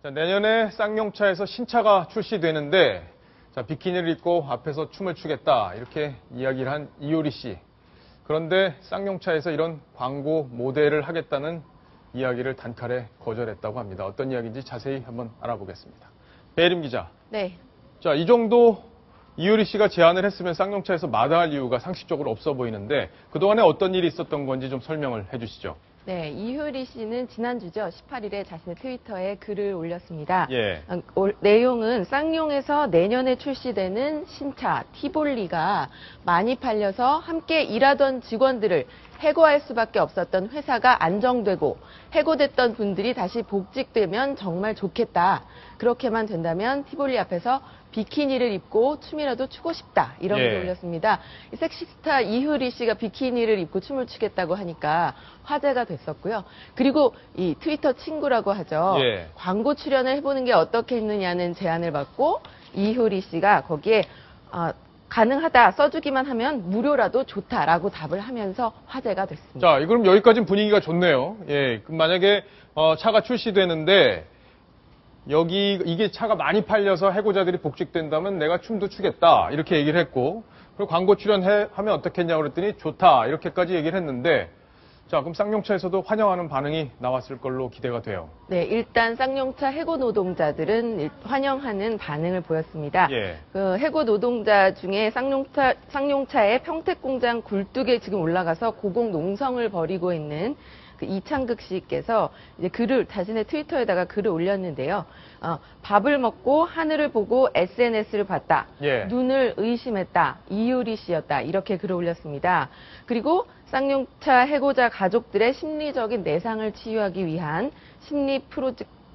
자, 내년에 쌍용차에서 신차가 출시되는데, 자, 비키니를 입고 앞에서 춤을 추겠다, 이렇게 이야기를 한 이효리 씨. 그런데 쌍용차에서 이런 광고 모델을 하겠다는 이야기를 단칼에 거절했다고 합니다. 어떤 이야기인지 자세히 한번 알아보겠습니다. 배혜림 기자. 네. 자, 이 정도 이효리 씨가 제안을 했으면 쌍용차에서 마다할 이유가 상식적으로 없어 보이는데, 그동안에 어떤 일이 있었던 건지 좀 설명을 해주시죠. 네, 이효리 씨는 지난주죠. 18일에 자신의 트위터에 글을 올렸습니다. 예. 내용은 쌍용에서 내년에 출시되는 신차 티볼리가 많이 팔려서 함께 일하던 직원들을 해고할 수밖에 없었던 회사가 안정되고 해고됐던 분들이 다시 복직되면 정말 좋겠다. 그렇게만 된다면 티볼리 앞에서 비키니를 입고 춤이라도 추고 싶다. 이런 글을 올렸습니다. 이 섹시스타 이효리 씨가 비키니를 입고 춤을 추겠다고 하니까 화제가 됐었고요. 그리고 이 트위터 친구라고 하죠. 광고 출연을 해보는 게 어떻게 했느냐는 제안을 받고 이효리 씨가 거기에 가능하다, 써주기만 하면 무료라도 좋다라고 답을 하면서 화제가 됐습니다. 자, 그럼 여기까지는 분위기가 좋네요. 예, 그럼 만약에 차가 출시되는데 이게 차가 많이 팔려서 해고자들이 복직된다면 내가 춤도 추겠다, 이렇게 얘기를 했고, 그리고 광고 출연하면 어떻겠냐고 그랬더니 좋다, 이렇게까지 얘기를 했는데, 자, 그럼 쌍용차에서도 환영하는 반응이 나왔을 걸로 기대가 돼요. 네, 일단 쌍용차 해고 노동자들은 환영하는 반응을 보였습니다. 그 해고 노동자 중에 쌍용차의 평택공장 굴뚝에 지금 올라가서 고공 농성을 벌이고 있는 그 이창극 씨께서 이제 자신의 트위터에다가 글을 올렸는데요. 밥을 먹고 하늘을 보고 SNS를 봤다. 눈을 의심했다. 이효리 씨였다. 이렇게 글을 올렸습니다. 그리고 쌍용차 해고자 가족들의 심리적인 내상을 치유하기 위한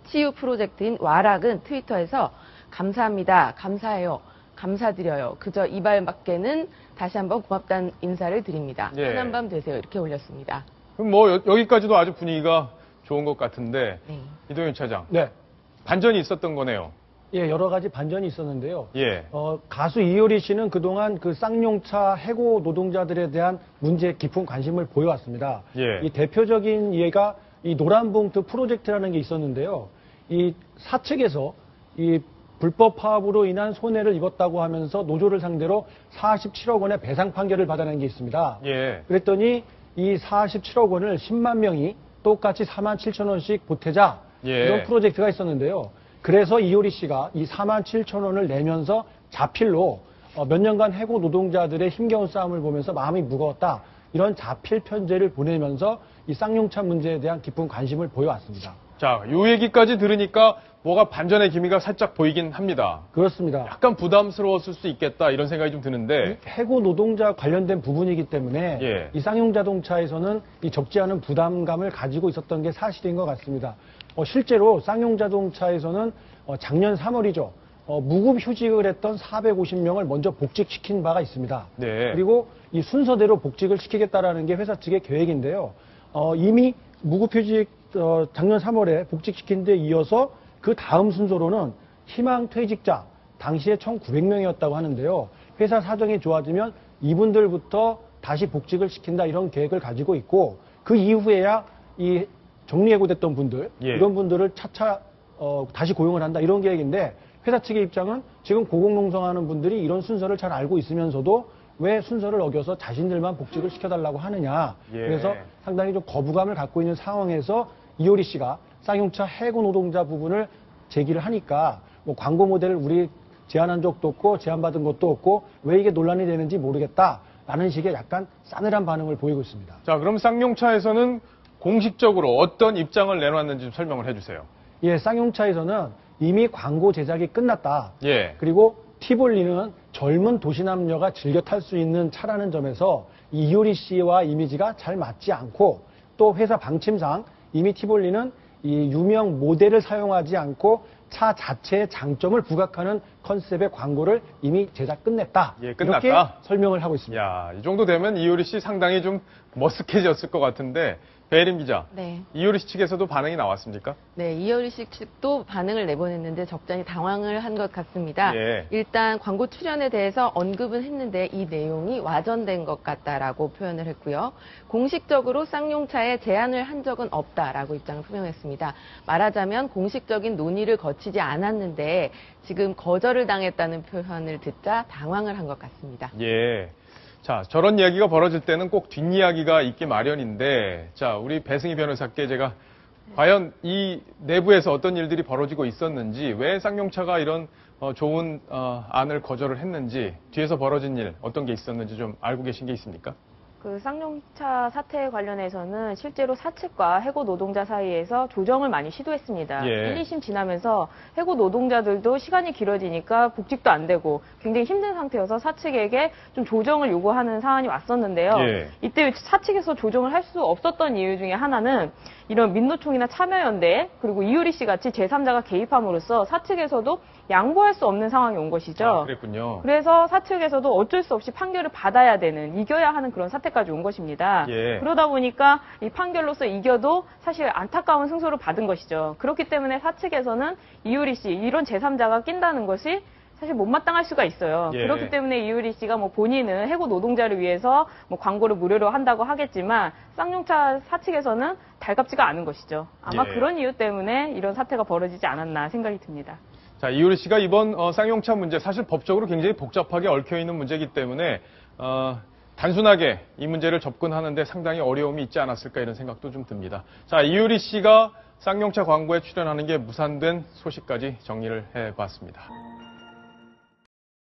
치유 프로젝트인 와락은 트위터에서 감사합니다. 감사해요. 감사드려요. 그저 이 말밖에는 다시 한번 고맙다는 인사를 드립니다. 편한 밤 되세요. 이렇게 올렸습니다. 그럼 여기까지도 아주 분위기가 좋은 것 같은데, 이동현 차장. 네. 반전이 있었던 거네요. 예, 여러 가지 반전이 있었는데요. 가수 이효리 씨는 그동안 그 쌍용차 해고 노동자들에 대한 문제에 깊은 관심을 보여왔습니다. 이 대표적인 예가 이 노란봉투 프로젝트라는 게 있었는데요. 이 사측에서 이 불법 파업으로 인한 손해를 입었다고 하면서 노조를 상대로 47억 원의 배상 판결을 받아낸 게 있습니다. 그랬더니 이 47억 원을 10만 명이 똑같이 4만 7천 원씩 보태자, 이런 프로젝트가 있었는데요. 그래서 이효리 씨가 이 4만 7천 원을 내면서 자필로 몇 년간 해고 노동자들의 힘겨운 싸움을 보면서 마음이 무거웠다, 이런 자필 편지를 보내면서 이 쌍용차 문제에 대한 깊은 관심을 보여왔습니다. 자, 이 얘기까지 들으니까 뭐가 반전의 기미가 살짝 보이긴 합니다. 그렇습니다. 약간 부담스러웠을 수 있겠다, 이런 생각이 좀 드는데, 해고 노동자 관련된 부분이기 때문에 이 쌍용자동차에서는 이 적지 않은 부담감을 가지고 있었던 게 사실인 것 같습니다. 실제로 쌍용자동차에서는 작년 3월이죠. 무급휴직을 했던 450명을 먼저 복직시킨 바가 있습니다. 그리고 이 순서대로 복직을 시키겠다라는 게 회사 측의 계획인데요. 이미 무급휴직 작년 3월에 복직시킨 데 이어서 그 다음 순서로는 희망퇴직자, 당시에 1,900명이었다고 하는데요. 회사 사정이 좋아지면 이분들부터 다시 복직을 시킨다, 이런 계획을 가지고 있고, 그 이후에야 이 정리해고됐던 분들, 이런 분들을 차차 다시 고용을 한다, 이런 계획인데, 회사 측의 입장은 지금 고공농성하는 분들이 이런 순서를 잘 알고 있으면서도 왜 순서를 어겨서 자신들만 복직을 시켜달라고 하느냐. 그래서 상당히 좀 거부감을 갖고 있는 상황에서 이효리 씨가 쌍용차 해고 노동자 부분을 제기를 하니까 뭐 광고 모델을 우리 제안한 적도 없고 제안받은 것도 없고 왜 이게 논란이 되는지 모르겠다라는 식의 약간 싸늘한 반응을 보이고 있습니다. 자, 그럼 쌍용차에서는 공식적으로 어떤 입장을 내놓았는지 좀 설명을 해주세요. 예, 쌍용차에서는 이미 광고 제작이 끝났다. 그리고 티볼리는 젊은 도시남녀가 즐겨 탈 수 있는 차라는 점에서 이효리 씨와 이미지가 잘 맞지 않고, 또 회사 방침상 이미 티볼리는 이 유명 모델을 사용하지 않고 차 자체의 장점을 부각하는 컨셉의 광고를 이미 제작 끝냈다. 끝났다. 이렇게 설명을 하고 있습니다. 이 정도 되면 이효리 씨 상당히 좀 머쓱해졌을 것 같은데, 배혜림 기자. 네. 이효리 씨 측에서도 반응이 나왔습니까? 네, 이효리 씨 측도 반응을 내보냈는데 적잖이 당황을 한 것 같습니다. 예. 일단 광고 출연에 대해서 언급은 했는데 이 내용이 와전된 것 같다라고 표현을 했고요. 공식적으로 쌍용차에 제안을 한 적은 없다라고 입장을 표명했습니다. 말하자면 공식적인 논의를 거치지 않았는데 지금 거절을 당했다는 표현을 듣자 당황을 한 것 같습니다. 예. 자, 저런 이야기가 벌어질 때는 꼭 뒷이야기가 있기 마련인데, 자, 우리 배승희 변호사께 제가 과연 이 내부에서 어떤 일들이 벌어지고 있었는지, 왜 쌍용차가 이런 좋은 안을 거절을 했는지, 뒤에서 벌어진 일 어떤 게 있었는지 좀 알고 계신 게 있습니까? 그 쌍용차 사태 관련해서는 실제로 사측과 해고 노동자 사이에서 조정을 많이 시도했습니다. 예. 1, 2심 지나면서 해고 노동자들도 시간이 길어지니까 복직도 안 되고 굉장히 힘든 상태여서 사측에게 좀 조정을 요구하는 사안이 왔었는데요. 예. 이때 사측에서 조정을 할 수 없었던 이유 중에 하나는 이런 민노총이나 참여연대 그리고 이효리 씨 같이 제3자가 개입함으로써 사측에서도 양보할 수 없는 상황이 온 것이죠. 아, 그랬군요. 그래서 사측에서도 어쩔 수 없이 판결을 받아야 되는, 이겨야 하는 그런 사태까지 온 것입니다. 예. 그러다 보니까 이 판결로서 이겨도 사실 안타까운 승소를 받은 것이죠. 그렇기 때문에 사측에서는 이효리 씨, 이런 제3자가 낀다는 것이 사실 못마땅할 수가 있어요. 예. 그렇기 때문에 이효리 씨가 뭐 본인은 해고 노동자를 위해서 뭐 광고를 무료로 한다고 하겠지만 쌍용차 사측에서는 달갑지가 않은 것이죠. 아마 예. 그런 이유 때문에 이런 사태가 벌어지지 않았나 생각이 듭니다. 자, 이효리 씨가 이번 쌍용차 문제, 사실 법적으로 굉장히 복잡하게 얽혀있는 문제이기 때문에 단순하게 이 문제를 접근하는데 상당히 어려움이 있지 않았을까 이런 생각도 좀 듭니다. 자, 이효리 씨가 쌍용차 광고에 출연하는 게 무산된 소식까지 정리를 해봤습니다.